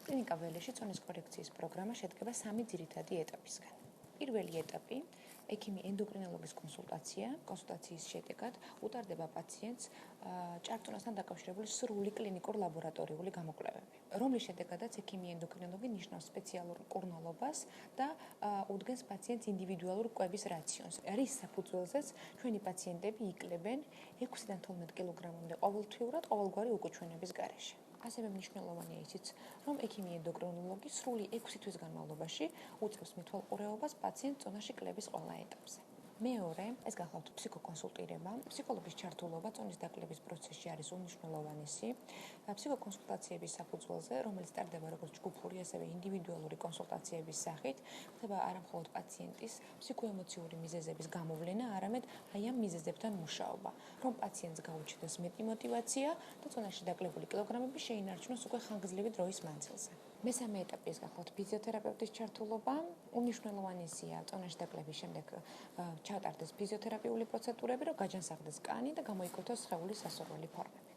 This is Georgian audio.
კლინიკა ველეში წონის კორექციის პროგრამა შედგება 3 ძირითადი ეტაპისგან. პირველი ეტაპი ექიმი ენდოკრინოლოგის კონსულტაციის შედეგად უტარდება პაციენტს ჭარბტონასთან დაკავშირებული სრული კლინიკურ ლაბორატორიული გამოკვლევები, რომლის შედეგადაც ექიმი ენდოკრინოლოგი ნიშნავს სპეციალურ მკურნალობას და უდგენს პაციენტს ინდივიდუალურ კვების რაციონს, რის საფუძველზეც ჩვენი პაციენტები იკლებენ 6-დან 12 კილოგრამამდე ყოველთვიურად ყოველგვარი უკუჩვენების გარეშე. ასევე მნიშვნელოვანია ისიც, რომ ექიმი ენდოკრინოლოგი სრული 6 თვის განმავლობაში უწევს მეთვალყურეობას პაციენტს წონაში კლების ყველა ეტაპზე. მეორე, ეს გახლავთ ფსიქოკონსულტირება. ფსიქოლოგის ჩართულობა წონის დაკლების პროცესში არის უმნიშვნელოვანესი. ფსიქოკონსულტაციების საფუძველზე, რომელიც ტარდება როგორც ჯგუფური, ასევე ინდივიდუალური კონსულტაციების სახით, ხდება არა მხოლოდ პაციენტის ფსიქოემოციური მიზეზების გამოვლენა, არამედ აი ამ მიზეზებთან მუშაობა, რომ პაციენტს გაუჩნდეს მეტი мотиваცია და წონაში დაკლებული კილოგრამები შეინარჩუნოს უკვე ხანგრძლივი დროის მანძილზე. მესამე ეტაპი ის გახლავთ ფიზიოთერაპევტის ჩართულობა. უმნიშვნელოვანესია წონაში დაკლების შემდეგ ჩატარდეს ფიზიოთერაპიული პროცედურები, რომ გაჯანსაღდეს კანი და გამოიკვეთოს სხეულის სასურველი ფორმები.